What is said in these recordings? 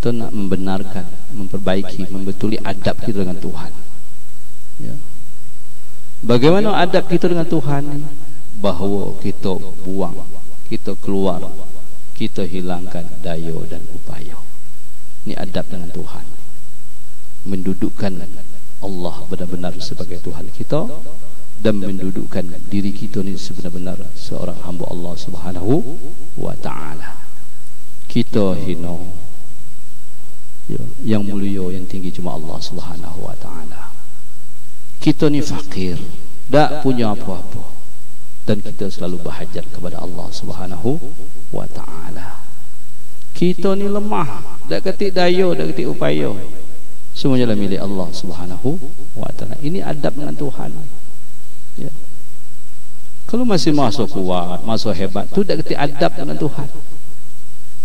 kita nak membenarkan, memperbaiki, membetuli adab kita dengan Tuhan. Ya. Bagaimana adab kita dengan Tuhan? Bahawa kita buang, kita keluar, kita hilangkan daya dan upaya. Ini adab dengan Tuhan. Mendudukkan Allah benar-benar sebagai Tuhan kita dan mendudukkan diri kita ni sebenar-benar seorang hamba Allah Subhanahu wa ta'ala. Kita hina, ya, yang mulia, yang tinggi cuma Allah Subhanahu wa ta'ala. Kita ni fakir, tak punya apa-apa, dan kita selalu berhajat kepada Allah Subhanahu wa ta'ala. Kita ni lemah, tak ketik daya, tak ketik upaya, semuanya adalah milik Allah Subhanahu wa ta'ala. Ini adab dengan Tuhan. Ya. Kalau masih masuk kuat, masuk hebat, tu tak ketik adab dengan Tuhan.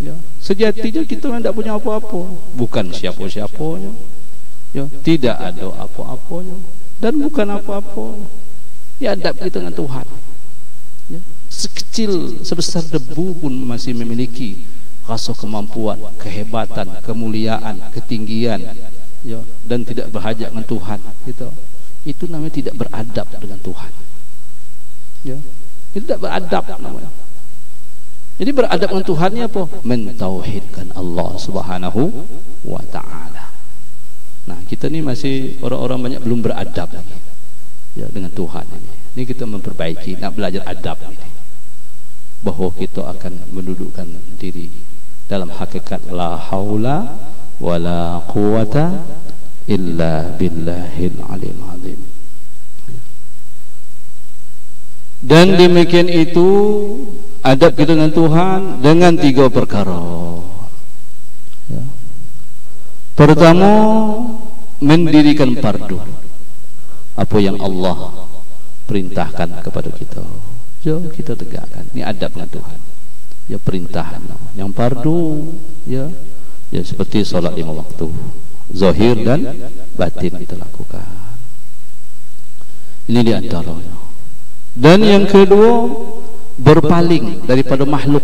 Ya. Sejatinya kita memang tak punya apa-apa, bukan siapa-siapanya, ya. Tidak ada apa-apanya dan bukan apa-apa. Ya, adab kita dengan Tuhan. Ya. Sekecil sebesar debu pun masih memiliki rasa kemampuan, kehebatan, kemuliaan, ketinggian, ya, dan tidak berhajat dengan Tuhan. Gitu. Itu namanya tidak beradab dengan Tuhan. Ya. Itu tidak beradab namanya. Jadi beradab dengan Tuhan ni apa? Mentauhidkan Allah Subhanahu wa ta'ala. Nah, kita ni masih orang-orang banyak belum beradab lagi, ya, dengan Tuhan ini. Ini kita memperbaiki, nak belajar adab ini, bahawa kita akan mendudukkan diri dalam hakikat la haula wala quwata illa billahil aliyil azim. Dan demikian itu adab kita dengan Tuhan dengan 3 perkara. Ya. Pertama, mendirikan fardu, apa yang Allah perintahkan kepada kita, ya, kita tegakkan. Ini adab dengan Tuhan. Ya, perintahan yang fardu, ya, ya, seperti solat 5 waktu, zahir dan batin kita lakukan. Ini di antaranya. Dan yang kedua, berpaling daripada makhluk,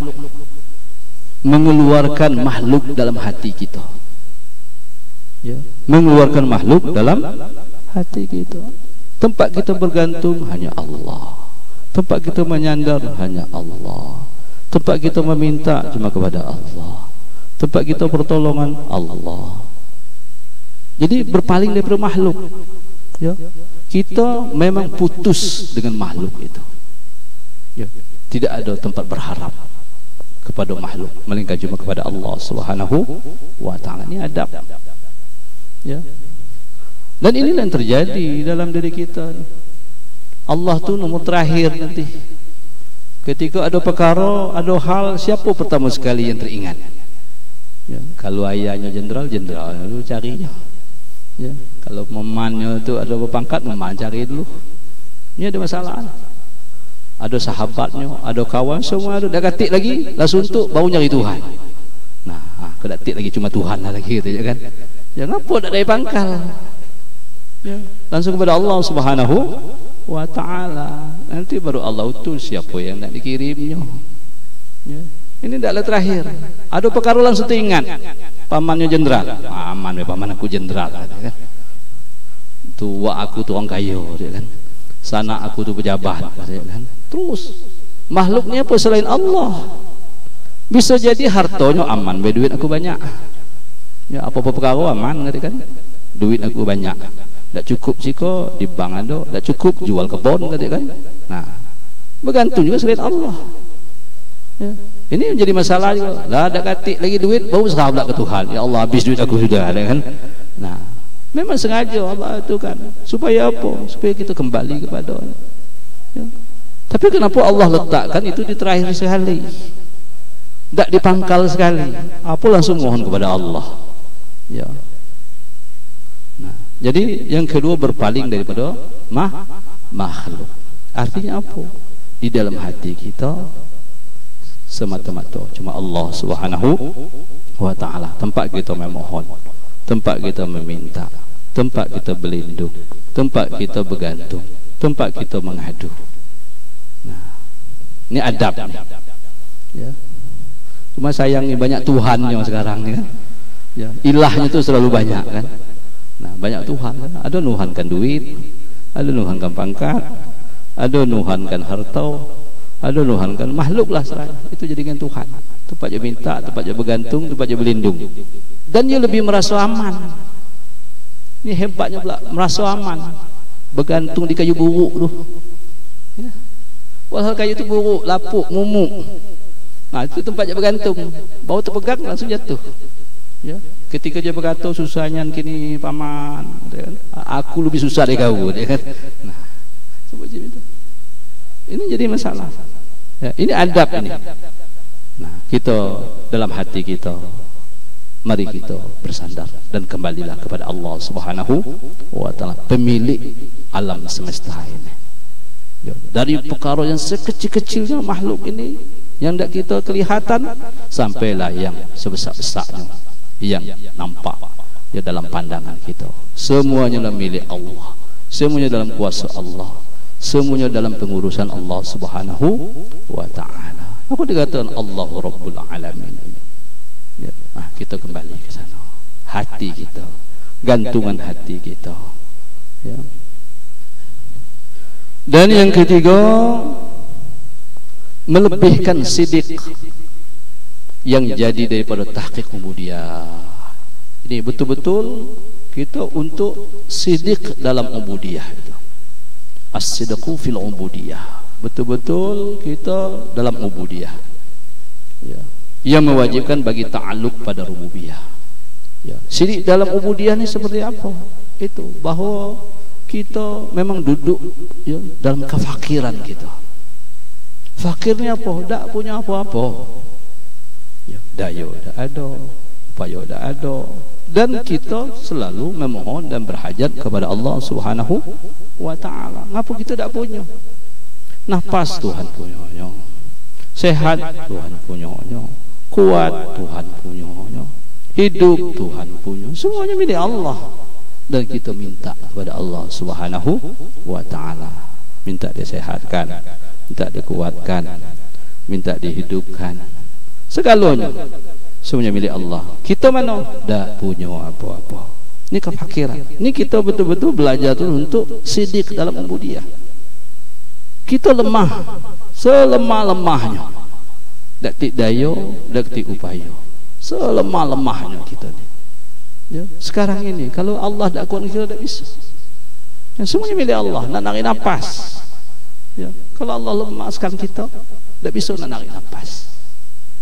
mengeluarkan makhluk dalam hati kita, ya, mengeluarkan makhluk dalam hati kita. Tempat kita bergantung hanya Allah, tempat kita menyandar hanya Allah, tempat kita meminta cuma kepada Allah, tempat kita pertolongan Allah. Jadi berpaling daripada makhluk, ya. Kita memang putus dengan makhluk itu, ya. Tidak ada tempat berharap kepada makhluk, melainkan cuma kepada Allah Subhanahu wa ta'ala. Ini adab, ya. Dan inilah yang terjadi dalam diri kita. Allah tu nomor terakhir nanti. Ketika ada perkara, ada hal, siapa pertama sekali yang teringat? Ya. Kalau ayahnya jenderal, jenderal lalu carinya. Ya. Kalau memannya tu ada berpangkat, meman cari dulu. Ini ada masalah. Ada sahabatnya, ada kawan, semua ada. Dah katik lagi, dah suntuk, baru nyari Tuhan. Nah, kedatik lagi cuma Tuhan lah lagi, gitu, kan? Jangan apa tak dari pangkal. Ya. Langsung kepada Allah Subhanahu wa ta'ala. Nanti baru Allah utus siapa yang nak dikirimnya. Ya. Ini tidaklah terakhir. Ada perkara langsung teringat. Pamannya jenderal, aman, paman aku jenderal, kan? Tua aku tu orang kaya, kan? Sanak aku tu pejabat, kan? Terus makhluknya apa selain Allah? Bisa jadi hartanya aman, duit aku banyak, ya, apa-apa perkara aman, kan? Duit aku banyak, tak cukup siko di bank ada, tak cukup jual kebun, kan? Nah, bergantung juga selain Allah. Ya. Ini menjadi masalah juga. Lah ada katik lagi duit, baru serah pula ke Tuhan. Ya Allah, habis duit aku sudah, kan? Nah, memang sengaja Allah itu, kan, supaya apa? Supaya kita kembali kepada-Nya. Ya. Tapi kenapa Allah letakkan itu di terakhir sekali? Tak di pangkal sekali. Apa langsung mohon kepada Allah. Ya. Nah, jadi yang kedua, berpaling daripada makhluk. Artinya apa? Di dalam hati kita semata-mata cuma Allah Subhanahu wa ta'ala. Tempat kita memohon, tempat kita meminta, tempat kita berlindung, tempat kita bergantung, tempat kita mengadu. Nah, ini adab, ya. Cuma sayangnya banyak Tuhannya sekarang, ya. Ya, ilahnya itu selalu banyak kan. Nah, banyak Tuhan kan. Ada nuhankan duit, ada nuhankan pangkat, ada nuhankan harta, ada nuhankan makhluk lah seraya. Itu jadikan Tuhan. Tempat dia minta, tempat dia bergantung, tempat dia berlindung. Dan dia lebih merasa aman. Ini hebatnya pula, merasa aman. Bergantung di kayu buruk tu. Ya. Walhal kayu itu buruk, lapuk, mumuk. Nah, itu tempat dia bergantung. Baru terpegang langsung jatuh. Ya. Ketika dia berkata susahnya kini paman, kan? Aku lebih susah dari kau, kan? Nah, seperti itu. Ini jadi masalah. Ya, ini adab ini. Nah, kita dalam hati kita, mari kita bersandar dan kembalilah kepada Allah Subhanahu wa Ta'ala, pemilik alam semesta ini. Ya, dari perkara yang sekecil-kecilnya makhluk ini yang tidak kita kelihatan, sampailah yang sebesar-besarnya yang nampak ya dalam pandangan kita. Semuanya adalah milik Allah, semuanya dalam kuasa Allah, semuanya dalam pengurusan Allah Subhanahu wa Ta'ala. Aku dikatakan Allahu Rabbul Alamin. Ya, nah, kita kembali ke sana. Hati kita, gantungan hati kita. Ya. Dan yang ketiga, melebihkan sidik yang jadi daripada tahqiq ubudiyah. Ini betul-betul kita untuk sidik dalam ubudiyah itu. As-sidqu fil ubudiyah. Betul-betul kita dalam ubudiyah. Ya. Yang mewajibkan bagi ta'alluq pada rububiyah. Ya. Sidik dalam ubudiyah ini seperti apa? Itu bahawa kita memang duduk ya, dalam kefakiran kita. Fakirnya apa? Tak punya apa-apa. Ya, daya tak ada, upaya tak ada, dan kita selalu memohon dan berhajat kepada Allah Subhanahu wa Ta'ala. Ngapa kita tak punya? Nafas Tuhan punyanya, sehat Tuhan punyanya, kuat Tuhan punyanya, hidup Tuhan punya, semuanya milik Allah. Dan kita minta kepada Allah Subhanahu wa Ta'ala, minta disehatkan, minta dikuatkan, minta dihidupkan. Segalanya semuanya milik Allah. Kita mana? Tak punya apa-apa. Ini kefakiran. Ini kita betul-betul belajar tu untuk sidik dalam ubudiyah. Kita lemah, selemah-lemahnya. Tak tik daya, tak tik upaya. Selemah-lemahnya kita ni. Ya, sekarang ini kalau Allah tak kuat kita tak bisa. Ya, semuanya milik Allah. Nak narik nafas. Ya, kalau Allah lemahkan kita, tak bisa nak narik nafas.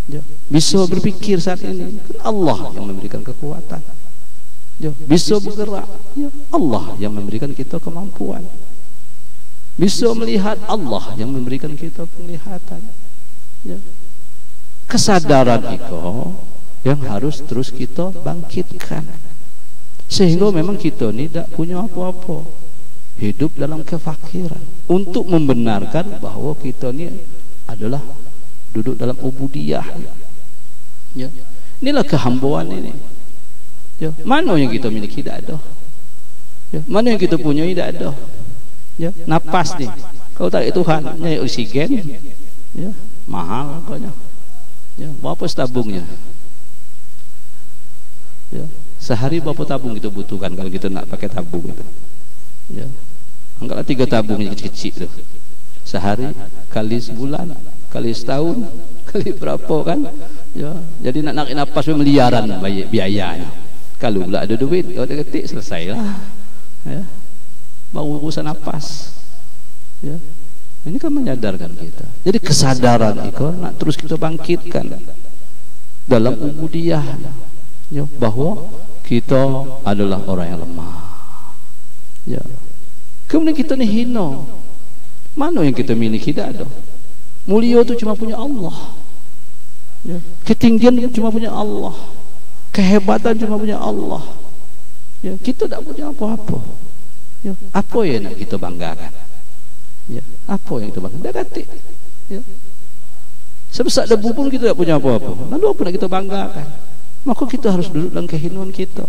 Ya, bisa berpikir saat ini kan Allah yang memberikan kekuatan. Ya, bisa bergerak, ya, Allah yang memberikan kita kemampuan. Bisa melihat, Allah yang memberikan kita penglihatan. Ya. Kesadaran itu yang harus terus kita bangkitkan, sehingga memang kita ni tak punya apa-apa, hidup dalam kefakiran, untuk membenarkan bahawa kita ni adalah duduk dalam ubudiyah. Ya. Inilah kehambaan ini. Ya. Mana yang kita miliki tak ada. Ya. Mana yang kita punya tak ada. Ya. Napas ni, kalau tak ada Tuhan, nyari oksigen, ya, mahal katanya. Ya. Berapa tabungnya? Ya. Sehari berapa tabung kita butuhkan kalau kita nak pakai tabung itu? Ya. Anggaplah 3 tabung yang kecil-kecil tu. Sehari kali sebulan, kali setahun, kali berapa kan? Ya, jadi nak narik nafas miliaran biayanya. Kalau pula ada duit, kalau ada ketik selesailah. Ya. Baru urusan nafas. Ya. Ini kan menyadarkan kita. Jadi kesadaran itu nak terus kita bangkitkan dalam ubudiyah. Ya, bahawa kita adalah orang yang lemah. Ya. Kemudian kita ni hina. Mana yang kita miliki tak ada. Mulia tu cuma punya Allah. Ya. Ketinggian cuma punya Allah. Kehebatan cuma punya Allah. Ya. Kita tak punya apa-apa. Ya. Apa yang nak kita banggakan? Ya. Apa yang kita banggakan? Tak katik. Ya. Sebesar debu pun kita tak punya apa-apa. Lalu apa nak kita banggakan? Maka kita harus duduk dalam kehinaan kita.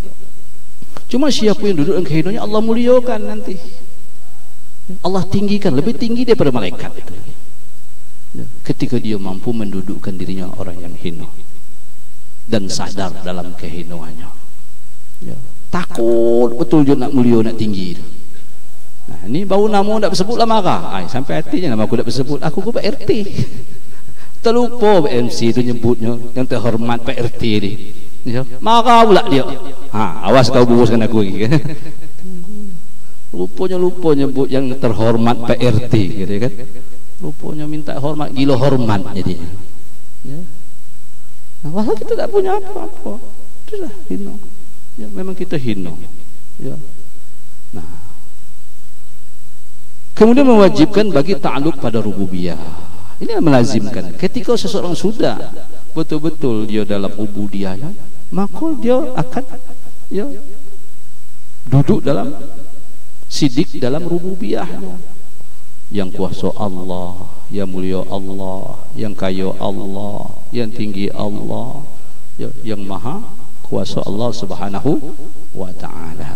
Cuma siapa yang duduk dalam kehinaan, Allah muliakan nanti. Allah tinggikan, lebih tinggi daripada malaikat itu. Ketika dia mampu mendudukkan dirinya orang yang hina dan sadar dalam kehinaannya. Ya. Takut betul je nak mulia, nak tinggi. Nah, ini bau nama tak bersebut lah marah. Sampai hatinya nama aku tak bersebut. Aku Pak RT. Terlupa MC tu nyebutnya yang terhormat Pak RT ni. Ya. Marah pula dia. Awas kau buruskan aku lagi kan. Rupanya lupa nyebut yang terhormat Pak RT gitu kan. Rupanya minta hormat, gila hormat jadinya. Ya. Nah, kita tak punya apa-apa. Itulah hina. Ya, memang kita hina. Ya. Nah, kemudian mewajibkan bagi ta'alluq pada rububiyah. Ini yang melazimkan. Ketika seseorang sudah betul-betul dia dalam ubudiyahnya, maka dia akan ya duduk dalam sidik dalam rububiyahnya. Yang kuasa Allah, yang mulia Allah, yang kaya Allah, yang tinggi Allah, ya, yang maha kuasa Allah Subhanahu wa ta'ala.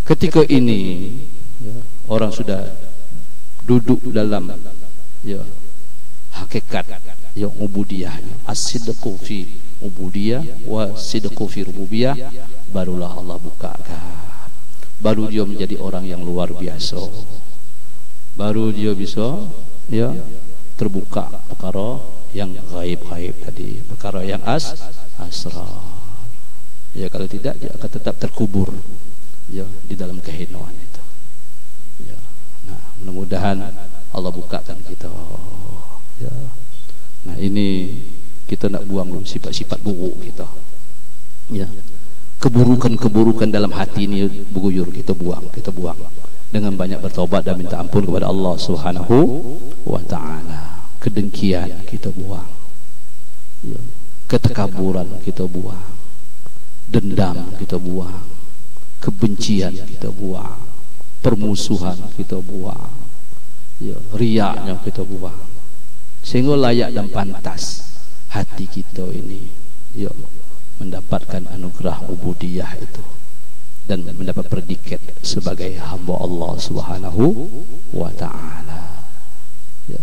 Ketika ini ya, orang sudah duduk dalam ya hakikat yang ubudiyahnya, as-sidqu fi ubudiyah wa sidqu fi rububiyah, barulah Allah bukakan, baru dia menjadi orang yang luar biasa, baru dia bisa ya terbuka perkara yang gaib-gaib tadi, perkara yang asrar. Ya, kalau tidak dia akan tetap terkubur ya di dalam kehinaan itu. Ya. Nah, mudah-mudahan Allah bukakan kita. Ya. Nah, ini kita nak buang dulu sifat-sifat buruk kita. Ya. Keburukan-keburukan dalam hati ini berguyur, kita buang dengan banyak bertobat dan minta ampun kepada Allah Subhanahu wa ta'ala. Kedengkian kita buang ya. Ketekaburan kita buang, dendam kita buang, kebencian kita buang, permusuhan kita buang ya. Riaknya kita buang, sehingga layak dan pantas hati kita ini ya mendapatkan anugerah ubudiyah itu dan mendapat predikat sebagai hamba Allah Subhanahu wa ta'ala ya.